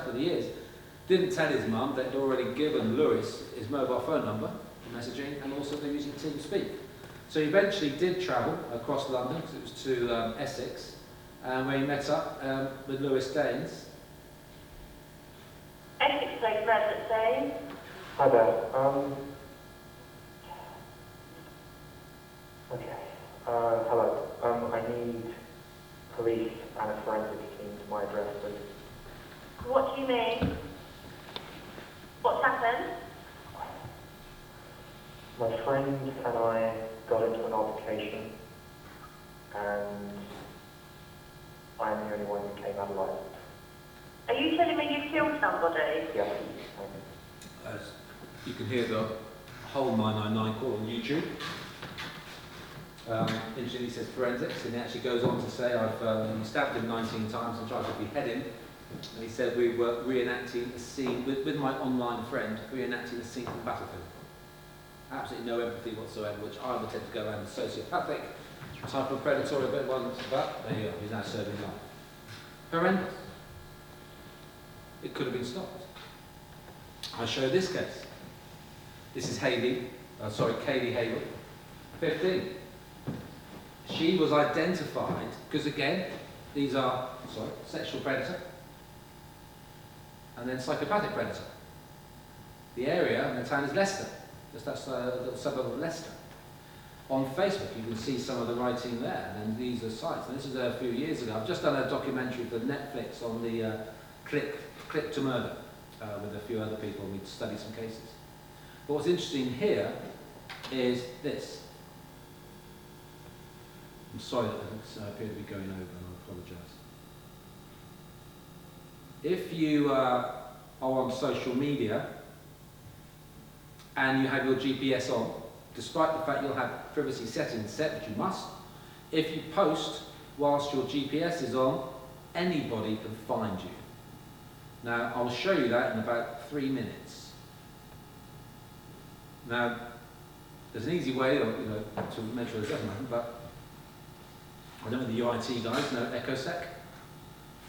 for the years, didn't tell his mum that he'd already given Lewis his mobile phone number for messaging, and also they're using TeamSpeak. So he eventually did travel across London, because it was to Essex, where he met up with Lewis Daines. Essex Place Resident saying. Hi there. Okay. Hello. I need police and a forensics team to my address, please. What do you mean? What's happened? My friend and I got into an altercation, and I'm the only one who came out alive. Are you telling me you killed somebody? Yes. As you can hear the whole 999 call on YouTube. Interestingly, he says forensics, and he actually goes on to say, I've stabbed him 19 times and tried to behead him. And he said we were reenacting a scene, with my online friend, reenacting a scene from Battlefield. Absolutely no empathy whatsoever, which I would tend to go around the sociopathic type of predatory bit one, but there you go, he's now serving life. Horrendous. It could have been stopped. I show this case. This is Kaylee Hable, 15. She was identified, because again, these are, sexual predator, and then psychopathic predator. The area in the town is Leicester, just outside a little suburb of Leicester. On Facebook, you can see some of the writing there, and these are sites. And this is a few years ago. I've just done a documentary for Netflix on the click to murder with a few other people, and we studied some cases. But what's interesting here is this. I'm sorry that I appear to be going over, and I apologise. If you are on social media and you have your GPS on, despite the fact you'll have privacy settings set, which you must, if you post whilst your GPS is on, anybody can find you. Now, I'll show you that in about 3 minutes. Now, there's an easy way to make sure this doesn't happen, but I don't know the UIT guys know EchoSec.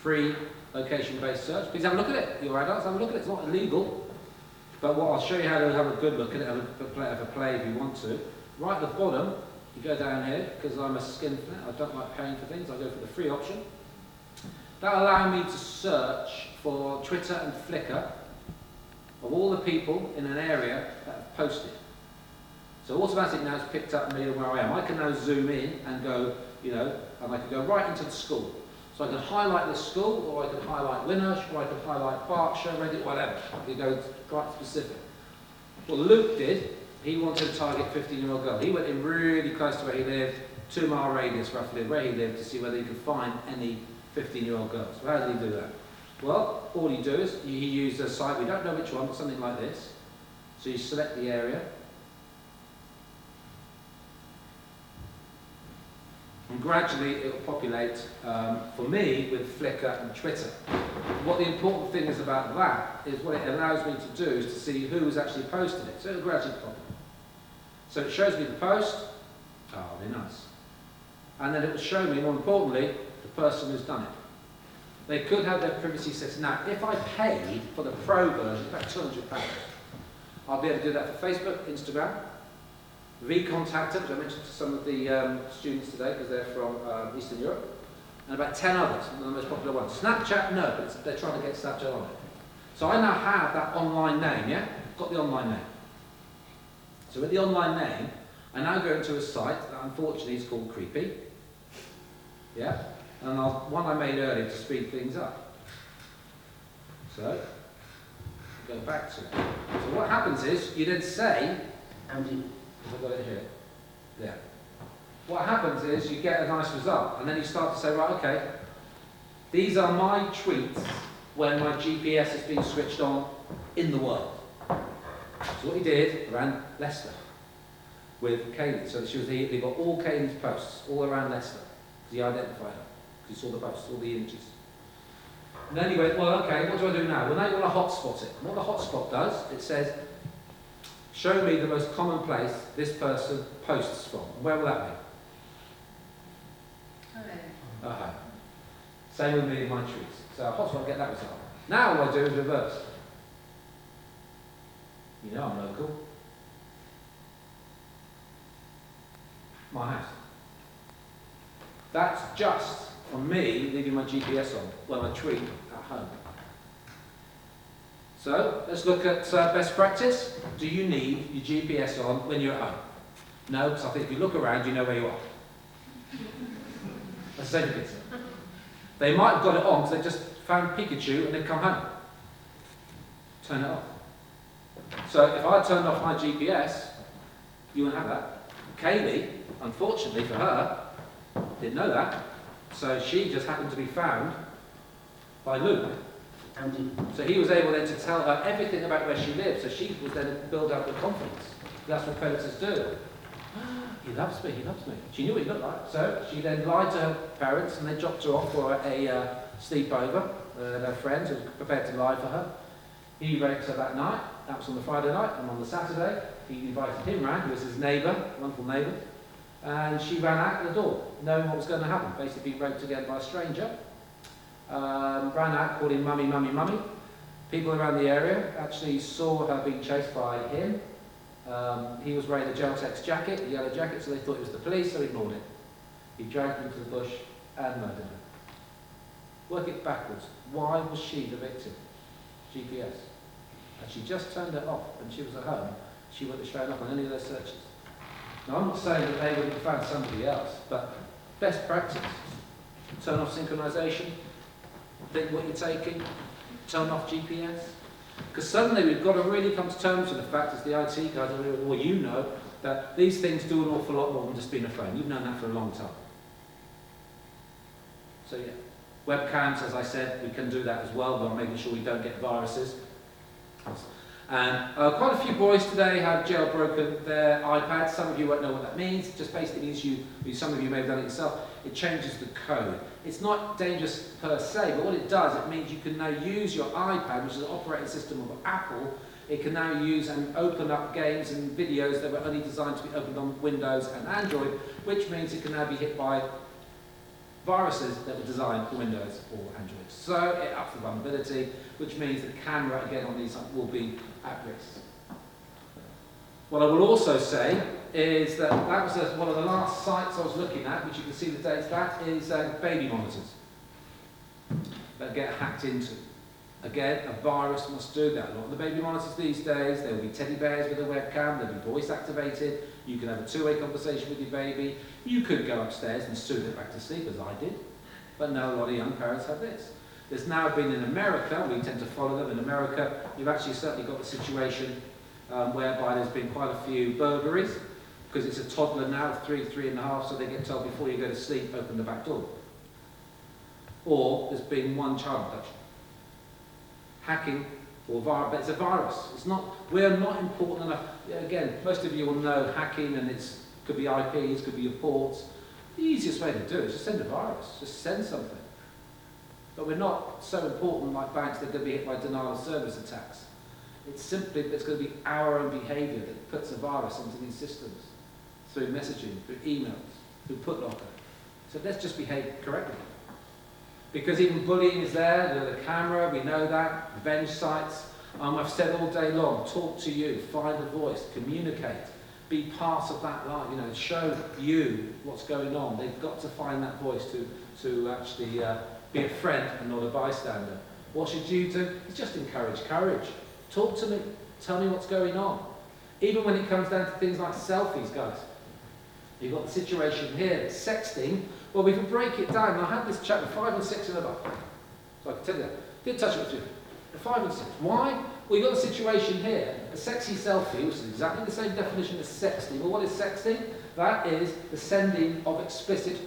Free location-based search. Please have a look at it. Your adults, have a look at it. It's not illegal. But what I'll show you how to have a good look at it, have a play if you want to. Right at the bottom, you go down here, because I'm a skinflint, I don't like paying for things, I go for the free option. That'll allow me to search for Twitter and Flickr of all the people in an area that have posted. So automatically now it's picked up me where I am. I can now zoom in and go, and I can go right into the school. So I can highlight the school, or I can highlight Winnersh, or I can highlight Berkshire, Reddit, whatever. I can go quite specific. What Luke did, he wanted to target a 15-year-old girl. He went in really close to where he lived, 2-mile radius roughly where he lived, to see whether he could find any 15-year-old girls. So how did he do that? Well, all you do is, he used a site, we don't know which one, but something like this. So you select the area, and gradually it will populate, for me, with Flickr and Twitter. What the important thing is about that is what it allows me to do is to see who has actually posted it. So it will gradually populate. So it shows me the post, very nice. And then it will show me, more importantly, the person who's done it. They could have their privacy set. Now, if I paid for the pro version, about £200, I'll be able to do that for Facebook, Instagram, Recontactor, which I mentioned to some of the students today because they're from Eastern Europe, and about 10 others, the most popular ones. Snapchat, no, but they're trying to get Snapchat on it. So I now have that online name, yeah? Got the online name. So with the online name, I now go into a site that unfortunately is called Creepy, yeah? And one I made earlier to speed things up. So, go back to it. So what happens is, you then say, I've got it here. Yeah. What happens is you get a nice result, and then you start to say, right, okay, these are my tweets when my GPS has been switched on in the world. So what he did around Leicester with Kaylee. So they got all Kaylee's posts all around Leicester because he identified her. Because he saw the posts, all the images. And then he went, well, okay, what do I do now? Well, now you want to hotspot it. And what the hotspot does, it says, show me the most common place this person posts from. Where will that be? Same with me in my tweets. So hotspot, get that result. Now what I do is reverse. You know I'm local. My house. That's just from me leaving my GPS on when I treat at home. So let's look at best practice. Do you need your GPS on when you're at home? No, because I think if you look around, you know where you are. That's the same kids. They might have got it on because they just found Pikachu and they've come home. Turn it off. So if I turned off my GPS, you wouldn't have that. Kaylee, unfortunately for her, didn't know that. So she just happened to be found by Luke. So he was able then to tell her everything about where she lived. So she was then build up the confidence. That's what predators do. He loves me, he loves me. She knew what he looked like. So she then lied to her parents and they dropped her off for a sleepover. Her friends were prepared to lie for her. He raped her that night. That was on the Friday night. And on the Saturday, he invited him round, who was his neighbour, wonderful neighbour. And she ran out the door, knowing what was going to happen. Basically being raped again by a stranger. Ran out, called him mummy, mummy, mummy. People around the area actually saw her being chased by him. He was wearing a Geltex jacket, a yellow jacket, so they thought it was the police, so ignored it. He dragged him to the bush and murdered her. Work it backwards. Why was she the victim? GPS. And she just turned it off when she was at home. She wouldn't have shown up on any of those searches. Now, I'm not saying that they would have found somebody else, but best practice. Turn off synchronization. Think what you're taking. Turn off GPS. Because suddenly we've got to really come to terms with the fact, as the IT guys, or you know, that these things do an awful lot more than just being a phone. You've known that for a long time. So yeah, webcams, as I said, we can do that as well, by making sure we don't get viruses. And quite a few boys today have jailbroken their iPads. Some of you won't know what that means. It just basically means some of you may have done it yourself. It changes the code. It's not dangerous per se, but what it does, it means you can now use your iPad, which is an operating system of Apple. It can now use and open up games and videos that were only designed to be opened on Windows and Android, which means it can now be hit by viruses that were designed for Windows or Android. So it ups the vulnerability, which means the camera again on these will be at risk. What I will also say is that was one of the last sites I was looking at, which you can see the dates back, is baby monitors that get hacked into. Again, a virus must do that. A lot of the baby monitors these days, there will be teddy bears with a webcam, they'll be voice activated, you can have a two-way conversation with your baby, you could go upstairs and soothe it back to sleep, as I did, but no, a lot of young parents have this. There's now been in America, we tend to follow them, in America you've actually certainly got the situation whereby there's been quite a few burglaries, because it's a toddler now, 3, 3.5, so they get told before you go to sleep, open the back door. Or there's been one child abduction. Hacking or virus, but it's a virus. It's not, we're not important enough. Again, most of you will know hacking, and it could be IPs, could be your ports. The easiest way to do it is just send a virus, just send something. But we're not so important like banks that are going to be hit by denial of service attacks. It's simply that it's going to be our own behaviour that puts a virus into these systems through messaging, through emails, through putlocker. So let's just behave correctly. Because even bullying is there, the camera, we know that, revenge sites. I've said all day long, talk to you, find a voice, communicate, be part of that life, show you what's going on. They've got to find that voice to actually be a friend and not a bystander. What should you do? It's just encourage courage. Talk to me, tell me what's going on. Even when it comes down to things like selfies, guys. You've got the situation here, sexting. Well, we can break it down. I had this chat with 5 and 6 and above. So I can tell you that. Didn't touch it with you. The 5 and 6. Why? Well, you've got a situation here, a sexy selfie, which is exactly the same definition as sexting. Well, what is sexting? That is the sending of explicit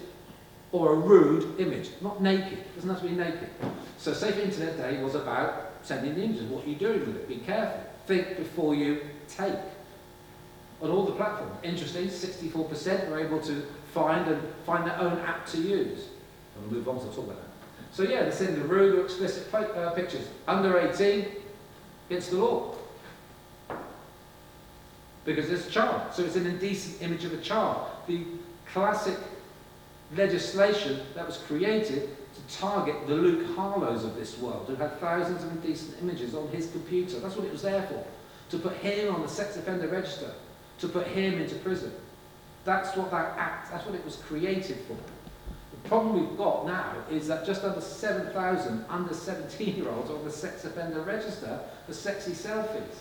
or a rude image. Not naked. It doesn't have to be naked. So Safe Internet Day was about sending the images. What are you doing with it? Be careful. Think before you take. On all the platforms. Interesting, 64% were able to find their own app to use. I'll move on to talk about that. So yeah, they're sending rude or explicit pictures. Under 18, against the law. Because it's a child. So it's an indecent image of a child. The classic legislation that was created to target the Luke Harlows of this world, who had thousands of indecent images on his computer. That's what it was there for. To put him on the sex offender register, to put him into prison. That's what that's what it was created for. The problem we've got now is that just under 7,000 under 17-year-olds are on the sex offender register for sexy selfies.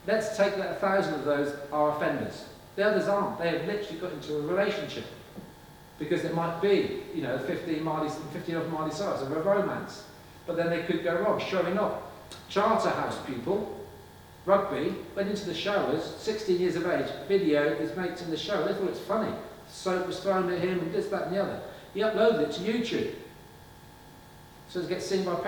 Let's take that 1,000 of those are offenders. The others aren't. They have literally got into a relationship. Because there might be, 15 of Miley Cyrus of a romance. But then they could go wrong, showing off. Charterhouse pupil, rugby, went into the showers, 16 years of age, video his mates in the shower. They thought it's funny. Soap was thrown at him and this, that and the other. He uploaded it to YouTube. So it gets seen by parents.